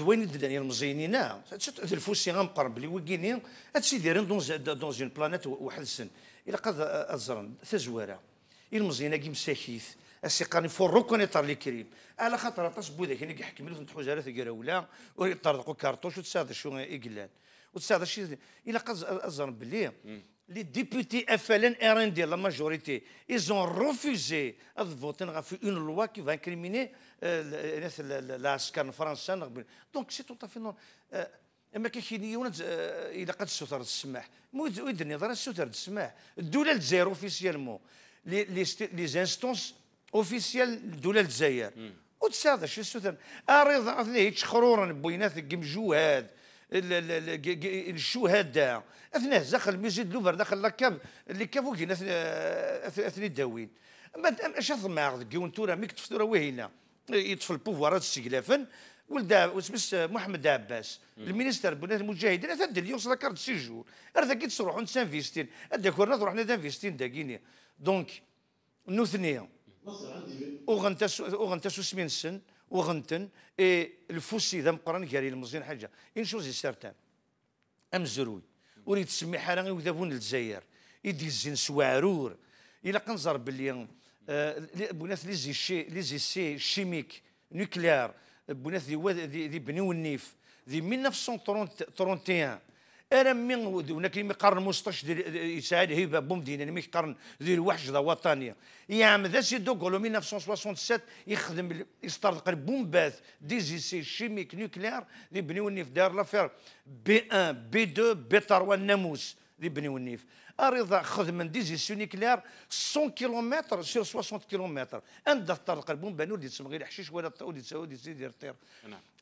وين الدنيا المزينين الفوسي غنقرب لي وكيني هادشي دايرين دون اون بلانيت واحد السن الا قد ازرن تزواره المزينه كي مساكيث السيقاني فور روكونيتر لي كريم على خاطر تصبو ذاك اللي كيحكم له حجرات كراولا ويطردقوا كارطوش وتساعد شو يقلان وتساعد شي الا قد ازرن بلي les députés FLN RND, la majorité, ils ont refusé de voter une loi qui va incriminer l'askan français. Donc c'est tout à fait normal. اما كيخينيون الى قد السوتر السماح مود النظام السوتر السماح الدوله الجزائر اوفيسيالمون لي انستونس اوفيسيال الدوله الجزائر وتساعد شي السوتر اريض اثني شخرورا بوينات كمجوهاد الشهداء اثناء داخل ميزيد لوفر داخل لاكاب اللي كافو كاين اثني الداوين اش ثما كيونتورا ميك تفتورا وهنا يطفل البوفوارات السقلافن ولد وسمس محمد عباس المينيستر بنات المجاهدين هذا اللي يوصل كارت سيجور هذا كي تروحوا نسانفيستين هذاك كورنا روحنا دانفيستين داكيني دونك نوثنيا اوغنتاسو سمين سن وغنتن الفوسي ذا مقرن كاري المزيان حاجه ان شوزي سارتان ام زروي وريد تسمي حاله وذابون الجزائر يدي الزين سوارور الى كنزر باللي بنات لي زي شيميك نوكليار بنات دي بنيو النيف دي 1931 انا من هناك اللي يقارن مستش يساعد هيبه بومدينه اللي يقارن ذي الوحده وطنيه يا عم ذا سي دوغولو 1967 يخدم يسترد بومباث ديزيسي شيميك نوكلير اللي بنيو النيف دار لافير بي 1 بي 2 بي 3 الناموس اللي بنيو النيف رضا خذ من ديزيسي نوكلير 100 كيلومتر سير 60 كيلومتر عند طرق البومبا نور دي تسمى غير الحشيش ولا تساوي تساوي دير طير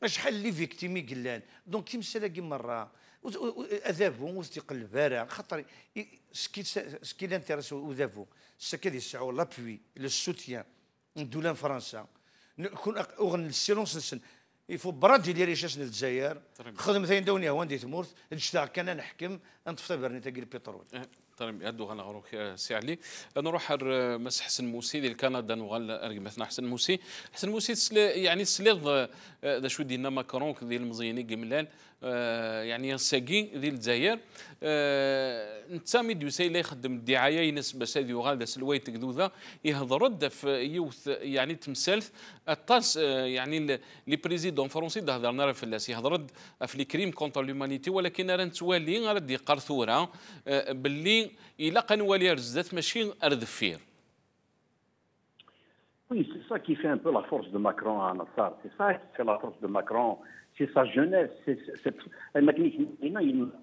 شحال لي فيكتيمي قلان دونك تيمسالا كي مره اذابو وثيق البارع خاطر سكي لانتيريس وذابو سكاد يسعوا لابوي لو سوتيان دولان فرنسا نكون اغن السيلونس نسن يفو براد ديال ريشاس الجزائر خدم ثاني دوني هو عندي تمورث نشتاق كان نحكم نطفى برني تاع البترول طيب يدو غنروح سي علي نروح مس حسن موسي ديال كندا نوغال ارغمثنا حسن موسي حسن موسي يعني سليض ذا شو ديالنا ماكرون ديال المزيني قملان يعني ساكي ديال الجزائر انت ميديو سي لا يخدم الدعايه ينسب سادي وغادا سلويت كذوذا يهضر في يوث يعني تمثالث الطاس يعني لي بريزيدون فرونسي هضرنا في الناس يهضر في لي كريم كونتر لومانيتي ولكن راه نتوالي غادي قرثوره باللي الا قنوالي رزات ماشي اردفير. Oui, c'est ça qui fait un peu la force de Macron à Nassar. C'est ça qui fait la force de Macron. C'est sa jeunesse. Il n'a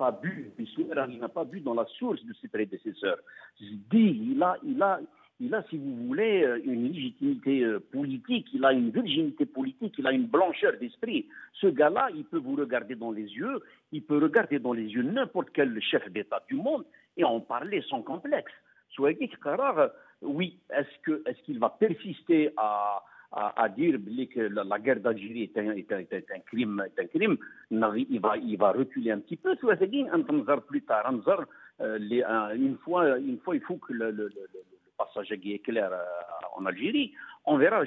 pas bu, il n'a pas bu dans la source de ses prédécesseurs. Je dis, il a, si vous voulez, une légitimité politique, il a une virginité politique, il a une blancheur d'esprit. Ce gars-là, il peut vous regarder dans les yeux, il peut regarder dans les yeux n'importe quel chef d'État du monde et en parler sans complexe. Soyez clair, oui, est-ce qu'il va persister à dire que la guerre d'Algérie est un crime, il va reculer un petit peu. Plus tard, une fois, il faut que le passage est clair en Algérie. On verra,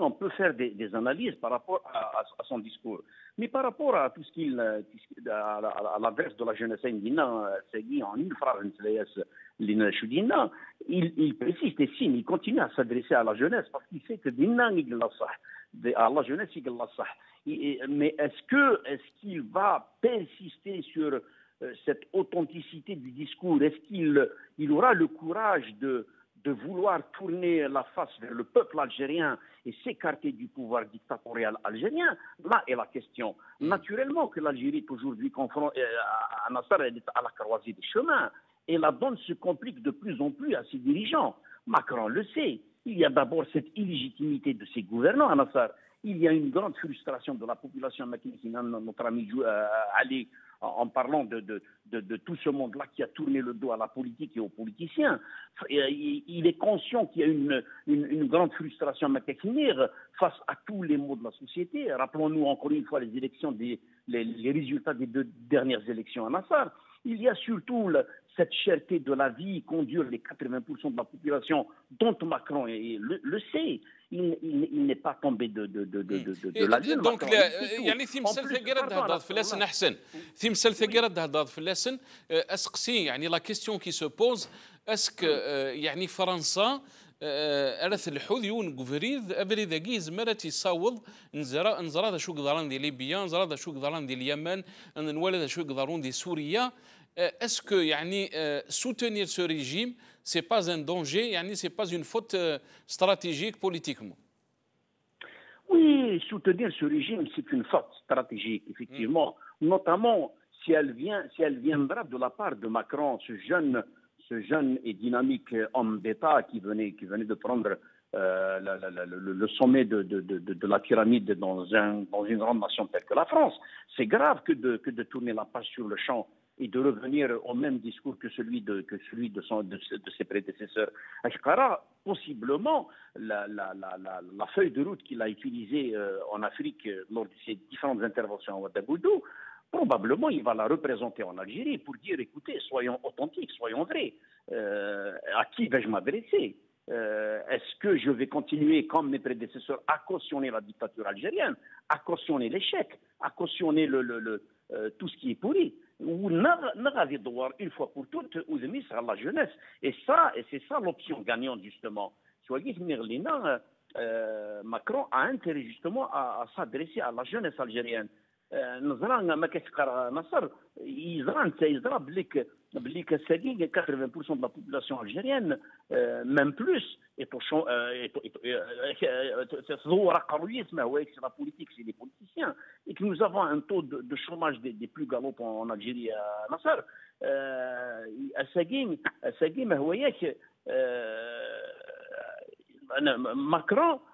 on peut faire des analyses par rapport à son discours. Mais par rapport à tout ce qu'il, à l'adresse de la jeunesse en une phrase, il persiste et signe, il continue à s'adresser à la jeunesse parce qu'il sait que à la jeunesse, mais est-ce qu'il va persister sur cette authenticité du discours? Est-ce qu'il aura le courage de vouloir tourner la face vers le peuple algérien et s'écarter du pouvoir dictatorial algérien? Là est la question. Naturellement que l'Algérie est aujourd'hui confrontée à Nassar, elle est à la croisée des chemins. Et la donne se complique de plus en plus à ses dirigeants. Macron le sait. Il y a d'abord cette illégitimité de ses gouvernants à Nassar. Il y a une grande frustration de la population maquinine, notre ami Ali, en parlant de tout ce monde-là qui a tourné le dos à la politique et aux politiciens. Il est conscient qu'il y a une grande frustration maquinine face à tous les maux de la société. Rappelons-nous encore une fois les élections, les résultats des 2 dernières élections à Nassar. Il y a surtout cette cherté de la vie conduire les 80% de la population dont Macron le sait. Il n'est pas tombé de la lune. Donc, يعني في مسألة ثقيرة تهضر في اللسن أحسن. في مسألة ثقيرة تهضر في اللسن أسقسي يعني لا كيستيون كي سو بوز اسك يعني فرنسا أرث الحوذ يون غوفريد أبري ذاكي زمرت يصاوض نزرا ذا شو قدران دي ليبيا نزرا ذا شو قدران دي اليمن نولد ذا شو قدرون دي سوريا. Est-ce que soutenir ce régime, ce n'est pas un danger, ce n'est pas une faute stratégique politiquement? Oui, soutenir ce régime, c'est une faute stratégique, effectivement. Notamment si elle viendra de la part de Macron, ce jeune et dynamique homme d'État qui venait de prendre le sommet de la pyramide dans une grande nation telle que la France. C'est grave que de tourner la page sur le champ et de revenir au même discours que celui de ses prédécesseurs. Ashkara, possiblement, la feuille de route qu'il a utilisée en Afrique lors de ses différentes interventions à Ouagadougou, probablement il va la représenter en Algérie pour dire, écoutez, soyons authentiques, soyons vrais. À qui vais-je m'adresser? Est-ce que je vais continuer, comme mes prédécesseurs, à cautionner la dictature algérienne, à cautionner l'échec, à cautionner tout ce qui est pourri, ou une fois pour toutes, ou de mise à la jeunesse? Et c'est ça l'option gagnante, justement. Soyez Macron a intérêt justement à s'adresser à la jeunesse algérienne. نظرا ما كتقرا نصر يزرع بلي كساكين 80% de la population algérienne même plus تدور قرويه ما هو c'est la politique, c'est les politiciens, et que nous avons un taux de chômage des plus galopants en Algérie à Nasser. الساكين ما هو ياك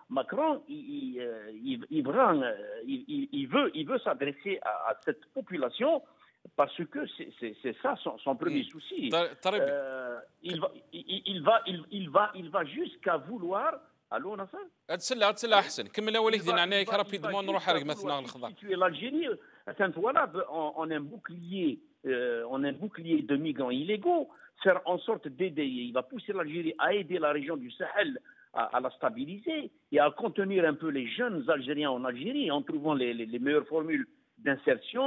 Macron, il veut s'adresser à cette population parce que c'est ça son premier souci. Il va jusqu'à vouloir. Allô, Nasser? تسلى احسن كمل وليك دينا عنايك رابيدمون نروح على مثلا الخضر. L'Algérie, voilà, on a un bouclier de migrants illégaux, faire en sorte d'aider. Il va pousser l'Algérie à aider la région du Sahel à la stabiliser et à contenir un peu les jeunes Algériens en Algérie en trouvant les meilleures formules d'insertion,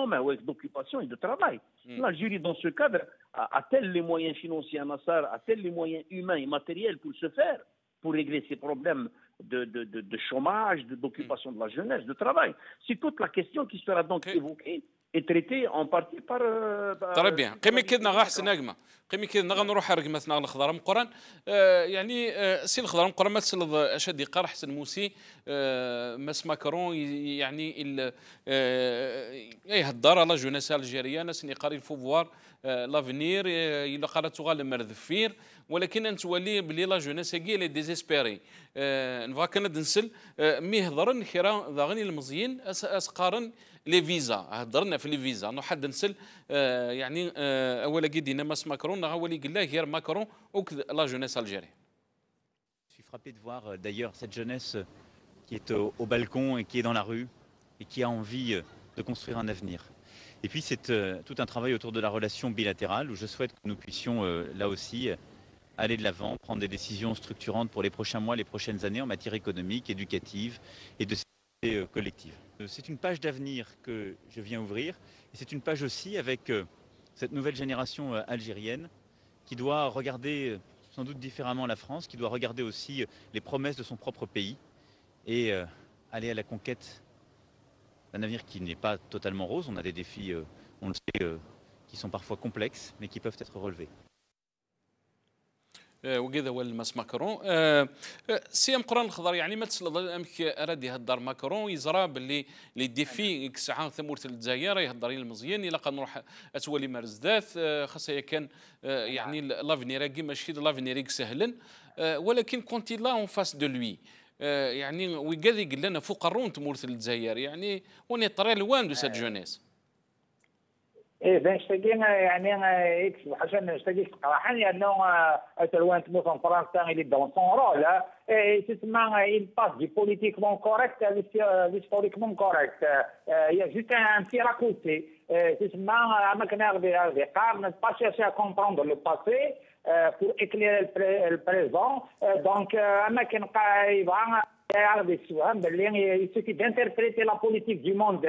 d'occupation et de travail. L'Algérie, dans ce cadre, a-t-elle les moyens financiers à Nasser, a-t-elle les moyens humains et matériels pour se faire, pour régler ces problèmes de chômage, d'occupation de la jeunesse, de travail? C'est toute la question qui sera donc évoquée et traitée en partie par... très bien. قيمي كدنا غا حسن نجمة قيمي كدنا غنروح رقم مثلا الخضر مقران يعني سي الخضر مقران مثل اشد قار حسن موسي ماس ماكرون يعني يهضر على جوناس الجيريا ناس نقاري الفوفوار لافنير الا قالت غال مرذفير ولكن انت ولي بلي لا جوناس كي لي ديزيسبيري نفا كان دنسل مي هضرن خيرا ضاغني المزيين اسقارن لي فيزا هضرنا في لي فيزا نو حد نسل يعني اولا كيدينا ماس ماكرون هو قال له غير ماكرون لا جونيس الجيري. Je suis frappé de voir d'ailleurs cette jeunesse qui est au balcon et qui est dans la rue et qui a envie de construire un avenir. Et puis c'est tout un travail autour de la relation bilatérale où je souhaite que nous puissions là aussi aller de l'avant, prendre des décisions structurantes pour les prochains mois, les prochaines années en matière économique, éducative et de sécurité collective. C'est une page d'avenir que je viens ouvrir et c'est une page aussi avec cette nouvelle génération algérienne qui doit regarder sans doute différemment la France, qui doit regarder aussi les promesses de son propre pays et aller à la conquête d'un avenir qui n'est pas totalement rose. On a des défis, on le sait, qui sont parfois complexes mais qui peuvent être relevés. وكذا هو الماس ماكرون سي مقران الخضر يعني ما تسلط امك اراد يهضر ماكرون يزرى باللي لي ديفي ساعه ثمورت الجزائر يهضر المزيان الا نروح اتولي مرزدات خاصه كان يعني لافنير كي ماشي لافنير سهلا ولكن كونتي لا اون فاس دو لوي يعني وكذا قال لنا فوق الرون تمورت الجزائر يعني وني طري لوان دو سات جونيس. ايه بين شتاقين يعني يكسب حسن شتاقيك صراحه لانه اتلوان تموت en فرنسا اللي دون سون رول تسمى il passe du politiquement correct à l'historiquement correct. Il y a juste un petit raccourci. تسمى ما كنغدي قارن pas chercher à comprendre le passé pour éclairer le présent. Donc ما كنبقى يبغى il suffit d'interpréter la politique du monde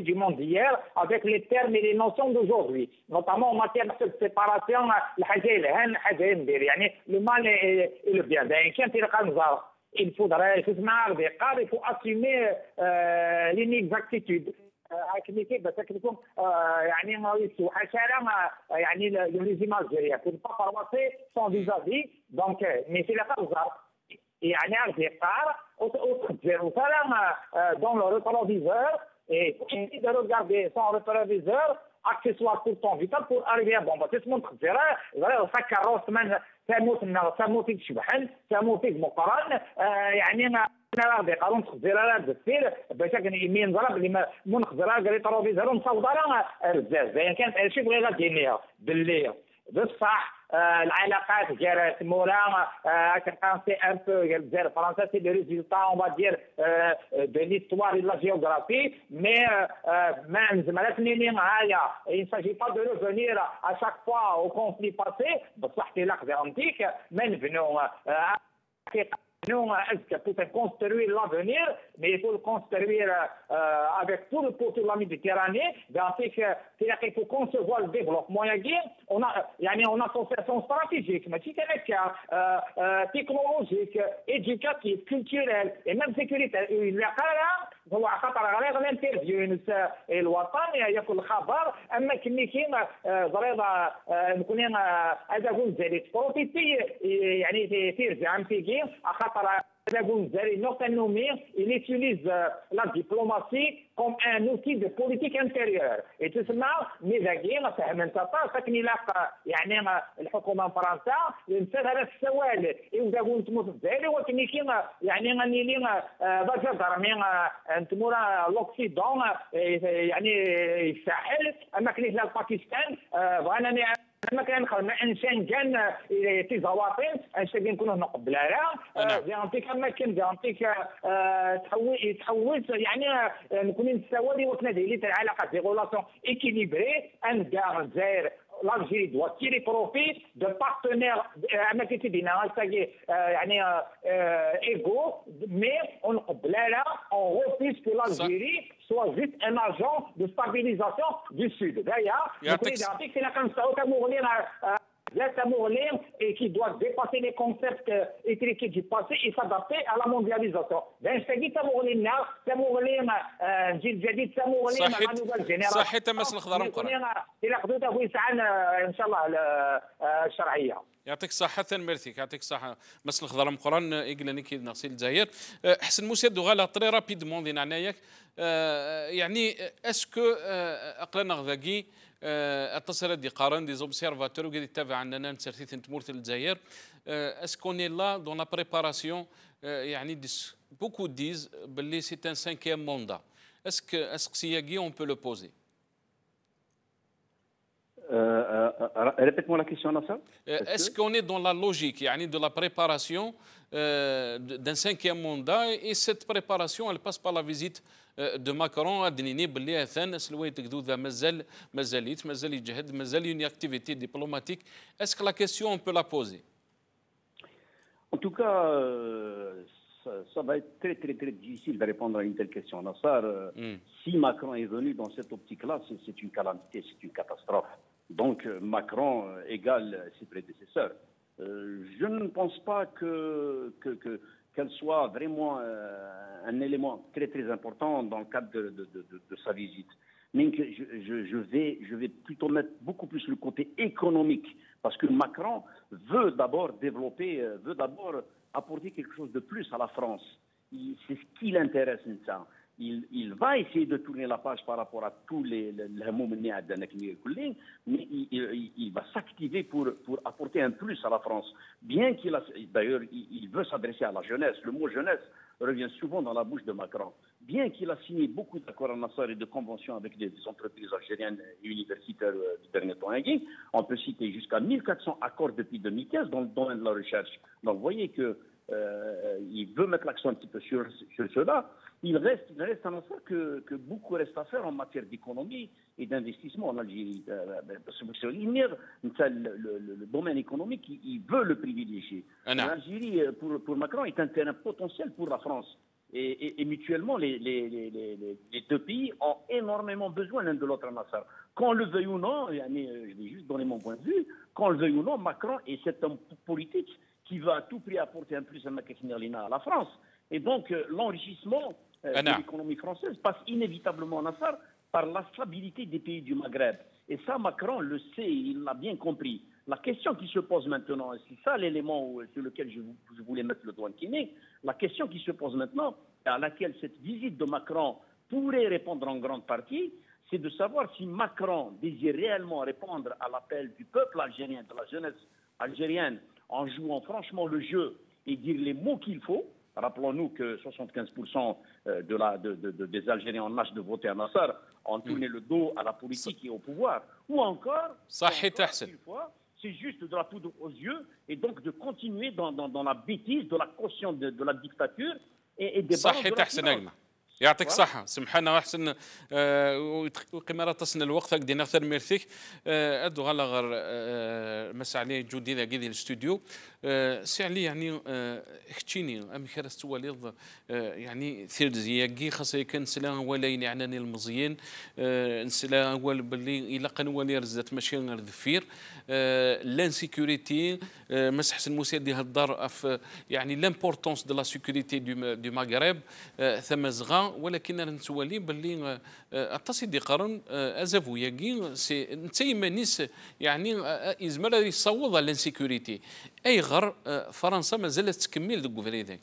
du monde d'hier avec les termes et les notions d'aujourd'hui, notamment en matière de séparation, le mal et le bien. Il faudrait il faut assumer l'inexactitude. كيف بتكلفون يعني يعني le régime algérien pour ne pas formater son vis-à-vis. Donc mais c'est la cause يعني dans le rétroviseur et de regarder son rétroviseur accessoire pour ton vital pour arriver à bon تسمون تخزيره فكر من ثموت شبحن ثموت مقرن يعني انا غادي قانون تخزيره بالسير باش يمين ضرب اللي من خزيره قال لي تروفيزور مصودره بزاف يعني كانت شي بغي غادي باللي بصح العلاقات جرت مولا كنسي ان بو الجزائر فرنسا سي دي ريزولتا اون با دير دو ليستوار دو لا جيوغرافي مي ما نزملتني معايا il s'agit pas de revenir à chaque fois au conflit passé بصح في لحظه انتيك ما نبنوا Nous, pour construire l'avenir, mais il faut le construire avec tout le pourtour de la Méditerranée. C'est-à-dire qu'il faut concevoir le développement. On a une association stratégique, mais technologique, éducative, culturelle et même sécuritaire. Il y a هو خطر غير انترفيو الوطن ياكل الخبر اما كني كيما ضريضه نكون هذا قول زي بروفيتي يعني تيرجع متيكي خاطر il utilise la diplomatie comme un outil de politique intérieure. Et tout ça, ميزاكي فهم انت ساكني لاقى يعني الحكومه فرنسا ينسى هذا السوال يبدا يقول تموت الجزائر ولكن كيما يعني غني لي بجدر من انتمورا لوكسيدون يعني الساحل اما كاين باكستان بغانا ما كنخدم انسان كان في زواطن انسان نكونوا نقبل على جانتيك ما كان جانتيك تحول يعني نكون نتساوي وتنادي لي العلاقه دي غولاسيون ايكيليبري ان الجزائر l'Algérie doit tirer profit de partenaires égaux, mais on refuse que l'Algérie soit juste un agent de stabilisation du Sud. D'ailleurs, c'est la et qui doit dépasser les concepts étriqués du passé et s'adapter à la mondialisation. صحيح تمس الخضر مقرن ان شاء الله الشرعيه. يعطيك الصحة ميرثيك يعطيك الصحة مسل الخضر مقرن إقلاني كي نغسل الجزائر حسن موسى دوغالا طري رابيدمون دينا عناياك يعني اسكو اقلنا غذاكي اتصل دي قارن دي زوبسيرفاتور وقاعد يتابع عندنا نسرتيت نتمورت الجزائر اسكوني لا دون لا بريباراسيون يعني بوكو ديز باللي سي ان سانكيام موندا اسك سياكي اون بو لو بوزي Répète-moi la question, Nasser. Est-ce qu'on est dans la logique, de la préparation d'un cinquième mandat et cette préparation, elle passe par la visite de Macron à Denini, Beli, Athènes, Sloé, Tegdouda, Mazalit, Jihad, une activité diplomatique. Est-ce que la question, on peut la poser? En tout cas, ça va être très, très, très difficile de répondre à une telle question. Nasser, si Macron est venu dans cette optique-là, c'est une calamité, c'est une catastrophe. Donc Macron égale ses prédécesseurs. Je ne pense pas qu'elle soit vraiment un élément très très important dans le cadre de sa visite. Mais je vais plutôt mettre beaucoup plus le côté économique, parce que Macron veut d'abord développer, veut d'abord apporter quelque chose de plus à la France. C'est ce qui l'intéresse, ça. Il va essayer de tourner la page par rapport à tous les mais il va s'activer pour apporter un plus à la France. Bien qu'il a, d'ailleurs, il veut s'adresser à la jeunesse. Le mot jeunesse revient souvent dans la bouche de Macron. Bien qu'il a signé beaucoup d'accords en Nassar et de conventions avec des entreprises algériennes et universitaires du dernier temps, on peut citer jusqu'à 1400 accords depuis 2015 dans le domaine de la recherche. Donc vous voyez que il veut mettre l'accent un petit peu sur cela. Il reste en Nassar que beaucoup reste à faire en matière d'économie et d'investissement en Algérie. Le domaine économique, il veut le privilégier. L'Algérie, pour Macron, est un terrain potentiel pour la France. Et mutuellement, les deux pays ont énormément besoin l'un de l'autre en Nassar. Qu'on le veuille ou non, je vais juste donner mon point de vue, qu'on le veuille ou non, Macron est cet homme politique qui va à tout prix apporter un plus à la France. Et donc, l'enrichissement de l'économie française passe inévitablement en Nassar par la stabilité des pays du Maghreb. Et ça, Macron le sait, il l'a bien compris. La question qui se pose maintenant, et c'est ça l'élément sur lequel je voulais mettre le doigt kiné, la question qui se pose maintenant, à laquelle cette visite de Macron pourrait répondre en grande partie, c'est de savoir si Macron désire réellement répondre à l'appel du peuple algérien, de la jeunesse algérienne, en jouant franchement le jeu et dire les mots qu'il faut. Rappelons-nous que 75% des Algériens en âge de voter à Nassar ont tourné le dos à la politique et au pouvoir. Ou encore, c'est juste de la poudre aux yeux et donc de continuer dans la bêtise, de la caution de la dictature et des barons de la finance. يعطيك الصحة سمحنا وأحسن وقيمة تصن الوقت دينا أكثر ميرثيك أدو غالا غير مس عليه جودي ذا قيدي الاستوديو سي علي يعني اختيني أمي خير استواليض يعني ثير زياقي خاصة يكون سلا ولين عناني المزيين نسلا أول باللي إلا قنوالي رزات ماشي غير ذفير لانسيكوريتي مس حسن موسى دي هالدار يعني لامبورتونس دو لا سيكوريتي دو ماغرب ثم زغا ولكن نتولي باللي التصيد قرن ازافو ياكي سي نتي مانيس يعني يزمر يصوض على الانسيكوريتي اي غير فرنسا مازالت تكمل ذوك فريدك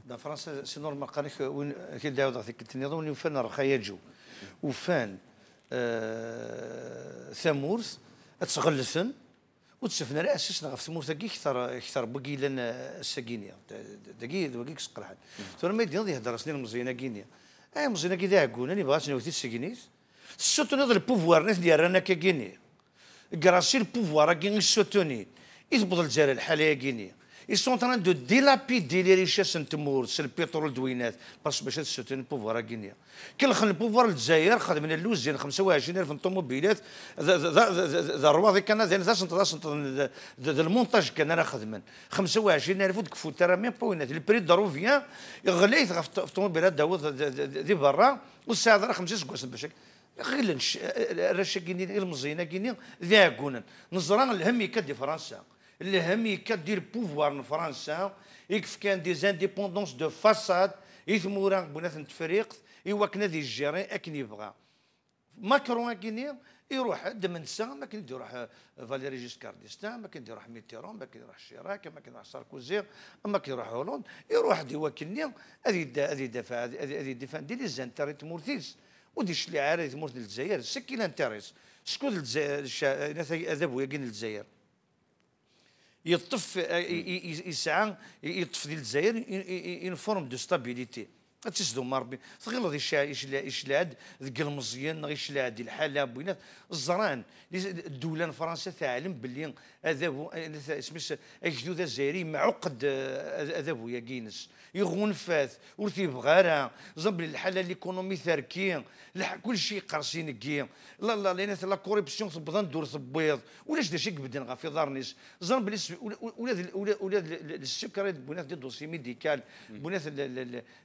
دا فرنسا سي نورمال قال لك وين كي داو ذاك التنظيم وين فان رخايا جو وفان ثمورث تغلثن وتشفنا لا اساسنا في ثمورث كي اكثر بقي لنا السكينيا دقي دوكيك سقرحان ثم ما يدير يهضر سنين مزينه كينيا مزينه كي داعكونا اللي بغات نوثي السكينيت سوتوني البوفوار ناس ديالنا كينيا غراسي البوفوار كي سوتوني يضبط الجزائر الحاليه كينيا Ils sont en train de dilapider les richesses نتمور سي البترول دوينات باش تسوتين البوفوار غينيا كي خل البوفوار الجزائر خد من اللوز ديال 25000 طوموبيلات ذا الرواضي كان زين المونتاج كان راه خدمن 25000 ودكفو ترى ميم بوينات البري ضروفيان غليت في الطوموبيلات داوود دي برا والساعه راه 5 سكواس باش غير الرشاكيني المزينه كينيا ذاكونا نزران الهم يكدي فرنسا الهم يكدير بوفوار فرنسا يكف كان دي زانديبوندونس دو فاساد يثمورا بنات التفريق ايوا كنا دي الجيران اكن يبغى ماكرون كينيا يروح دمنسا ما كان يروح فاليري جيسكار ديستان ما كان يروح ميتيرون ما كان يروح شيراك ما كان يروح ساركوزي ما كان يروح هولوند يروح ديوا كينيا هذه دافع هذه ديفان دي لي زانتيري تمورتيس وديش اللي عارف تمورت الجزائر سكين انتريس شكون الجزائر هذا بويا كاين الجزائر يطف يسعى يطف ديال الجزائر اون فورم دو ستابيليتي تسدو مربي تغلظ يشلاد ذك المزيان يشلاد ديال الحلب بينات الزران الدوله الفرنسيه تعلم باللي هذا سميت اجدود الجزائري معقد هذا بويا كينس يغونفات ور تيبغى راه زنب الحاله ليكونومي ثاركين كل شيء قرصين كي لا لان لا كوربسيون تبدا ندور تبيض ولاش داشي كبدن غا في دارنيس زنب ولاد السكريات بنات ديال دوسي ميديكال بنات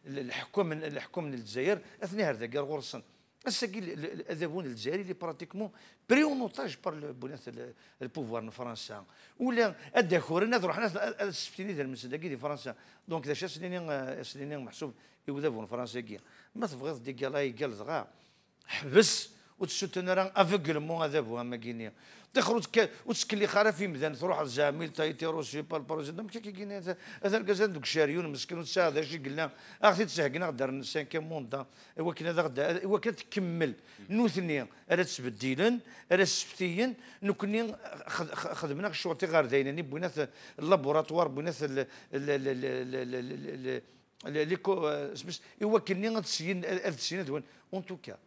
الحكم من الجزائر اثناء هذا كاع غرسن الساكي الاذابون الجزائري اللي براتيكمون بريونوتاج بار بنات البوفوار فرنسا ولا الدخورنا تروح ناس السبتيني ديال المسجد كي فرنسا دونك ذا سنين محسوب يوذابون فرنسا كي ما تبغيض دي كالاي كال صغار حبس وتسوتنا افيكلمون هذا بوها ما كاينين تخرج وتسكلي خاره في ميدان تروح الزاميل تايتيرو سي با البروزيدون كي كاين هذا الكازان دوك شاريون مسكين وتساع هذا شي قلنا اختي تسهقنا غدار 5 موندا هو كاين هذا غدا هو كتكمل نوثني راه تسبديلن راه سبتيين نكوني خدمنا الشرطي غير داينين بينات اللابوراتوار بينات سميت هو كاين التسيين دوين اون توكا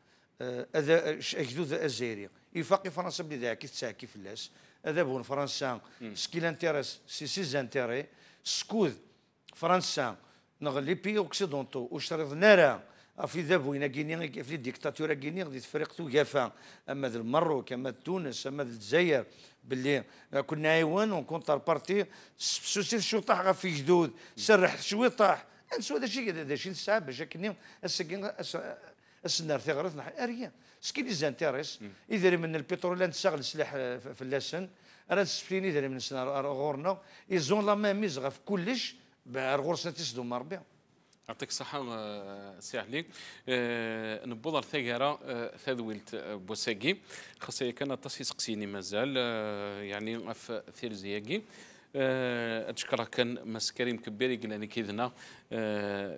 هذا اجدود الجزائري يفاقي فرنسا بلي ذاك تساكي في اللاس هذا بون فرنسا سكيل انتيريس سي زانتيري سكوذ فرنسا لي بي اوكسيدونتو وشرطنا راه في ذابوينا كينيا في الديكتاتورا كينيا غادي تفرقتو كافا اما المروك اما تونس اما الجزائر باللي كنا عيوان ونكونتر بارتي سوسي شو طاح في جدود سرح شوي طاح انسوا هذا الشيء الساعه باش كني السكين السنار ثغرتنا اريان سكي لي زانتيريس اذا من البترول نشغل السلاح في اللسن راه سفيني اذا من السنار غورنا يزون لا ميز في كلش غورسنا تسدو مربيع يعطيك الصحة سي علي نبوض ثغرة ثذويلت بوساكي خاصة كان تصي سقسيني مازال يعني في ثيرزياكي اتشكرك كان مس كريم كبيري قلنا كيدنا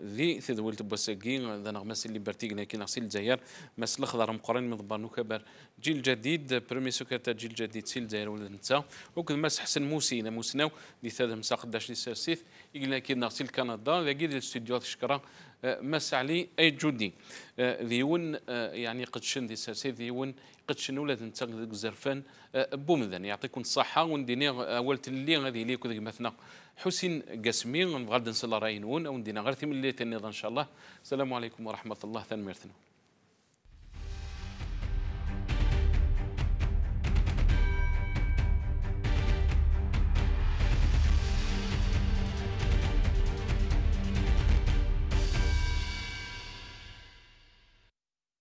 ذي تذولت بوساكي ذا نغمس اللي برتيقنا كي نغسل الجزائر مس الاخضر مقرن من ضبانو كبر جيل جديد بريمي سكرتير جيل جديد سيل الجزائر ولا نتا وكذا مس حسن موسناو اللي ثاد مساق 11 سيرسيث قلنا كي نغسل كندا لاقي الاستوديو تشكره مس علي اي جودي ذيون يعني قد شن دي سيرسيث ذيون قد شنو ولاد نتا زرفان بومذن يعطيكم الصحه ونديني اولت اللي غادي ليك مثلا حسين قاسمي غادي نصل راينون او ندينا غير ثمن الليل ان شاء الله. السلام عليكم ورحمه الله ثاني